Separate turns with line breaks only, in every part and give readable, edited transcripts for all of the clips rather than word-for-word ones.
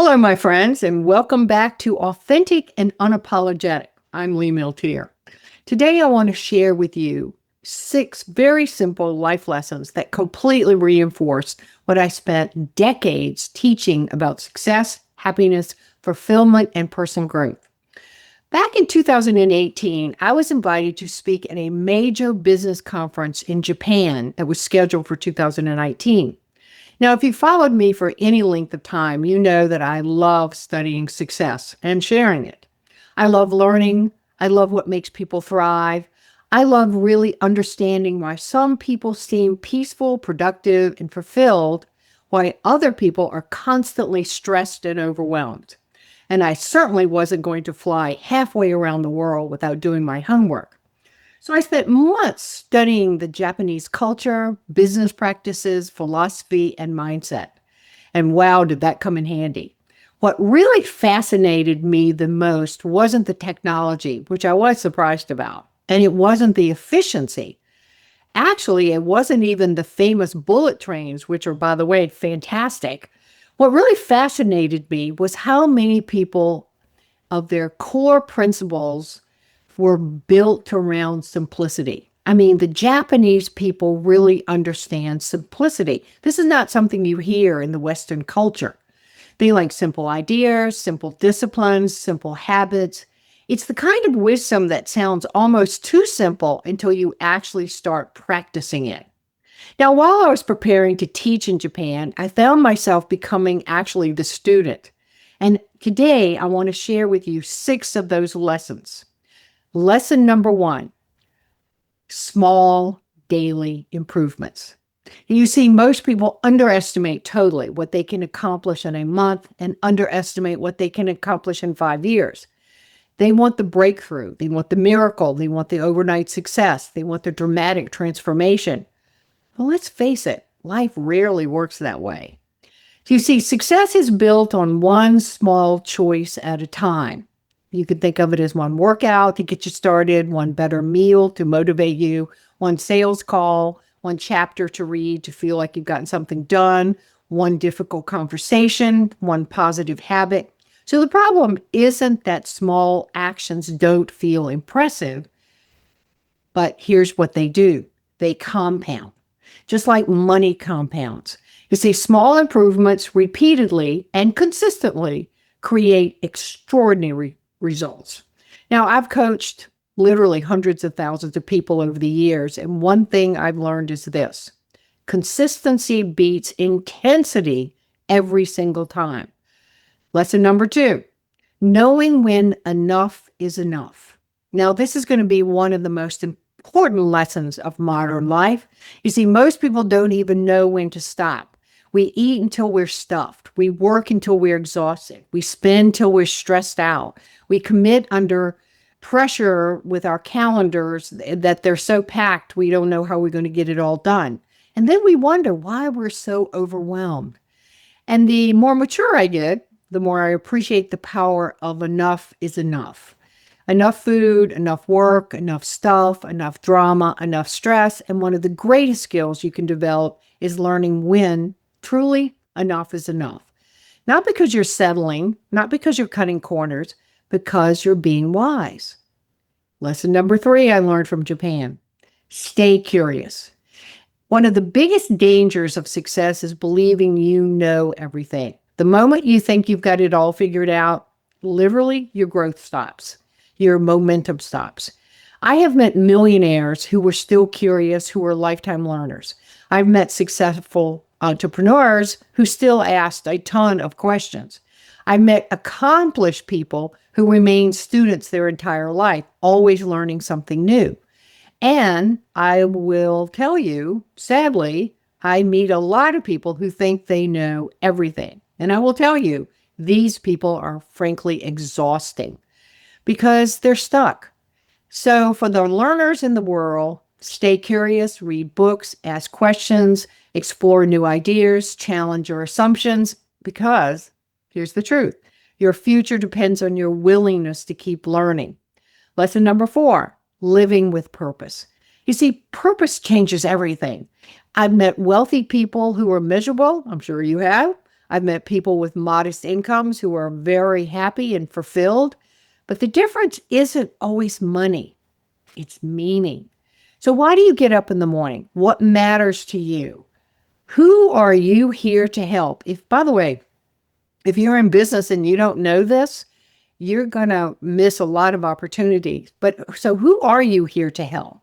Hello, my friends, and welcome back to Authentic and Unapologetic. I'm Lee Milteer. Today, I want to share with you 6 very simple life lessons that completely reinforce what I spent decades teaching about success, happiness, fulfillment, and personal growth. Back in 2018, I was invited to speak at a major business conference in Japan that was scheduled for 2019. Now, if you followed me for any length of time, you know that I love studying success and sharing it. I love learning. I love what makes people thrive. I love really understanding why some people seem peaceful, productive, and fulfilled, while other people are constantly stressed and overwhelmed. And I certainly wasn't going to fly halfway around the world without doing my homework. So I spent months studying the Japanese culture, business practices, philosophy, and mindset. And wow, did that come in handy. What really fascinated me the most wasn't the technology, which I was surprised about, and it wasn't the efficiency. Actually, it wasn't even the famous bullet trains, which are, by the way, fantastic. What really fascinated me was how many people of their core principles were built around simplicity. I mean, the Japanese people really understand simplicity. This is not something you hear in the Western culture. They like simple ideas, simple disciplines, simple habits. It's the kind of wisdom that sounds almost too simple until you actually start practicing it. Now, while I was preparing to teach in Japan, I found myself becoming actually the student. And today, I want to share with you 6 of those lessons. Lesson number 1, small daily improvements. You see, most people underestimate totally what they can accomplish in a month and underestimate what they can accomplish in 5 years. They want the breakthrough. They want the miracle. They want the overnight success. They want the dramatic transformation. Well, let's face it, life rarely works that way. You see, success is built on one small choice at a time. You could think of it as one workout to get you started, one better meal to motivate you, one sales call, one chapter to read to feel like you've gotten something done, one difficult conversation, one positive habit. So the problem isn't that small actions don't feel impressive, but here's what they do. They compound, just like money compounds. You see, small improvements repeatedly and consistently create extraordinary results. Now, I've coached literally hundreds of thousands of people over the years, and one thing I've learned is this: consistency beats intensity every single time. Lesson number 2, knowing when enough is enough. Now, this is going to be one of the most important lessons of modern life. You see, most people don't even know when to stop. We eat until we're stuffed. We work until we're exhausted. We spend till we're stressed out. We commit under pressure with our calendars that they're so packed we don't know how we're going to get it all done. And then we wonder why we're so overwhelmed. And the more mature I get, the more I appreciate the power of enough is enough. Enough food, enough work, enough stuff, enough drama, enough stress. And one of the greatest skills you can develop is learning when truly enough is enough. Not because you're settling, not because you're cutting corners, because you're being wise. Lesson number 3 I learned from Japan. Stay curious. One of the biggest dangers of success is believing you know everything. The moment you think you've got it all figured out, literally your growth stops. Your momentum stops. I have met millionaires who were still curious, who were lifetime learners. I've met successful entrepreneurs who still asked a ton of questions. I met accomplished people who remain students their entire life, always learning something new. And I will tell you, sadly, I meet a lot of people who think they know everything. And I will tell you, these people are frankly exhausting because they're stuck. So for the learners in the world, stay curious, read books, ask questions, explore new ideas, challenge your assumptions, because here's the truth. Your future depends on your willingness to keep learning. Lesson number 4, living with purpose. You see, purpose changes everything. I've met wealthy people who are miserable. I'm sure you have. I've met people with modest incomes who are very happy and fulfilled. But the difference isn't always money, it's meaning. So, why do you get up in the morning? What matters to you? Who are you here to help? By the way, if you're in business and you don't know this, you're going to miss a lot of opportunities. But so who are you here to help?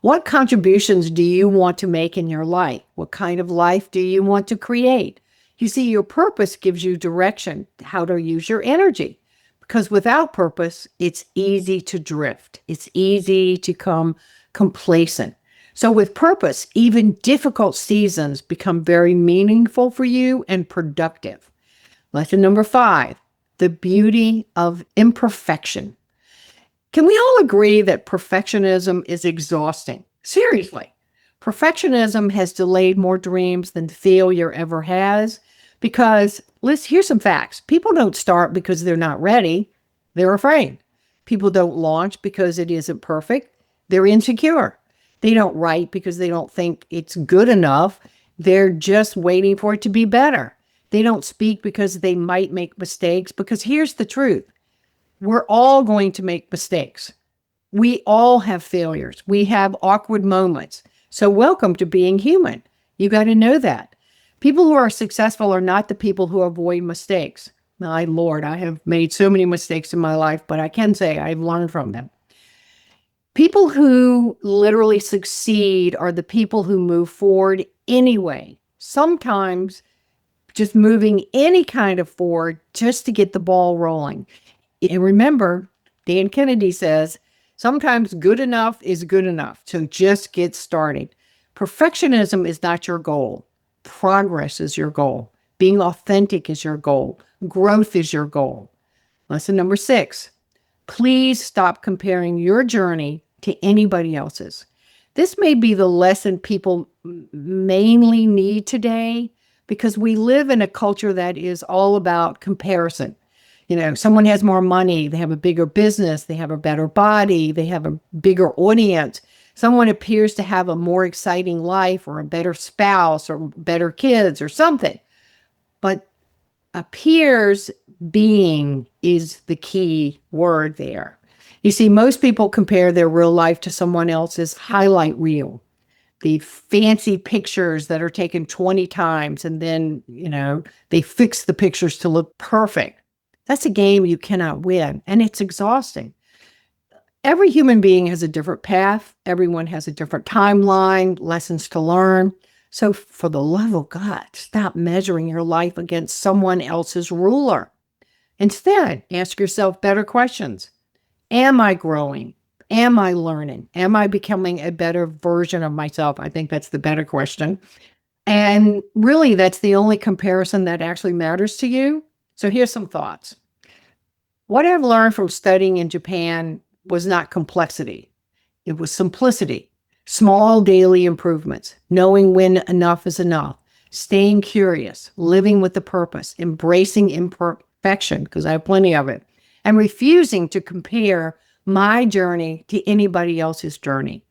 What contributions do you want to make in your life? What kind of life do you want to create? You see, your purpose gives you direction, how to use your energy. Because without purpose, it's easy to drift. It's easy to become complacent. So with purpose, even difficult seasons become very meaningful for you and productive. Lesson number 5, the beauty of imperfection. Can we all agree that perfectionism is exhausting? Seriously, perfectionism has delayed more dreams than failure ever has because, here's some facts. People don't start because they're not ready. They're afraid. People don't launch because it isn't perfect. They're insecure. They don't write because they don't think it's good enough. They're just waiting for it to be better. They don't speak because they might make mistakes, because here's the truth. We're all going to make mistakes. We all have failures. We have awkward moments. So welcome to being human. You got to know that. People who are successful are not the people who avoid mistakes. My Lord, I have made so many mistakes in my life, but I can say I've learned from them. People who literally succeed are the people who move forward anyway. Sometimes just moving any kind of forward just to get the ball rolling. And remember, Dan Kennedy says, sometimes good enough is good enough. So just get started. Perfectionism is not your goal. Progress is your goal. Being authentic is your goal. Growth is your goal. Lesson number 6, please stop comparing your journey to anybody else's. This may be the lesson people mainly need today, because we live in a culture that is all about comparison. You know, someone has more money, they have a bigger business, they have a better body, they have a bigger audience. Someone appears to have a more exciting life or a better spouse or better kids or something. But appears being is the key word there. You see, most people compare their real life to someone else's highlight reel. The fancy pictures that are taken 20 times and then, they fix the pictures to look perfect. That's a game you cannot win, and it's exhausting. Every human being has a different path. Everyone has a different timeline, lessons to learn. So for the love of God, stop measuring your life against someone else's ruler. Instead, ask yourself better questions. Am I growing? Am I learning? Am I becoming a better version of myself? I think that's the better question. And really, that's the only comparison that actually matters to you. So here's some thoughts. What I've learned from studying in Japan was not complexity. It was simplicity, small daily improvements, knowing when enough is enough, staying curious, living with a purpose, embracing imperfection, because I have plenty of it, and refusing to compare my journey to anybody else's journey.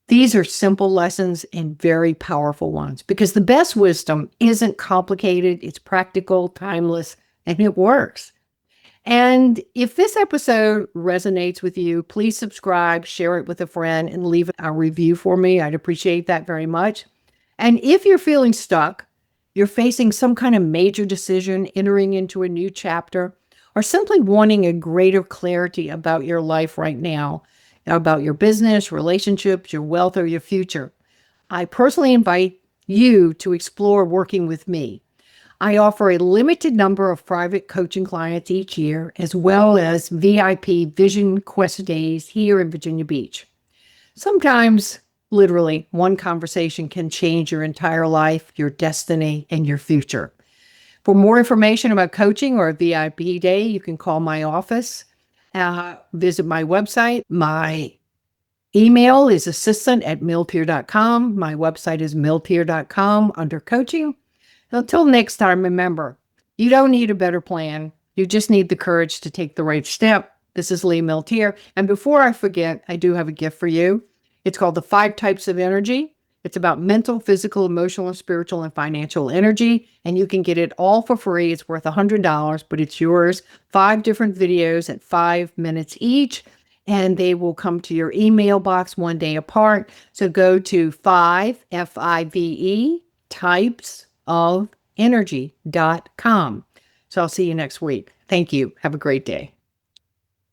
These are simple lessons and very powerful ones, because the best wisdom isn't complicated, it's practical, timeless, and it works. And if this episode resonates with you, please subscribe, share it with a friend, and leave a review for me. I'd appreciate that very much. And if you're feeling stuck, you're facing some kind of major decision, entering into a new chapter, or simply wanting a greater clarity about your life right now, about your business, relationships, your wealth, or your future, I personally invite you to explore working with me. I offer a limited number of private coaching clients each year, as well as VIP Vision Quest days here in Virginia Beach. Sometimes, literally, one conversation can change your entire life, your destiny, and your future. For more information about coaching or a VIP day, you can call my office, visit my website. My email is assistant@milteer.com. My website is milteer.com under coaching. Until next time, remember, you don't need a better plan. You just need the courage to take the right step. This is Lee Milteer. And before I forget, I do have a gift for you. It's called the 5 Types of Energy. It's about mental, physical, emotional, and spiritual and financial energy. And you can get it all for free. It's worth $100, but it's yours. 5 different videos at 5 minutes each. And they will come to your email box one day apart. So go to 5, F-I-V-E, types of energy.com. So I'll see you next week. Thank you. Have a great day.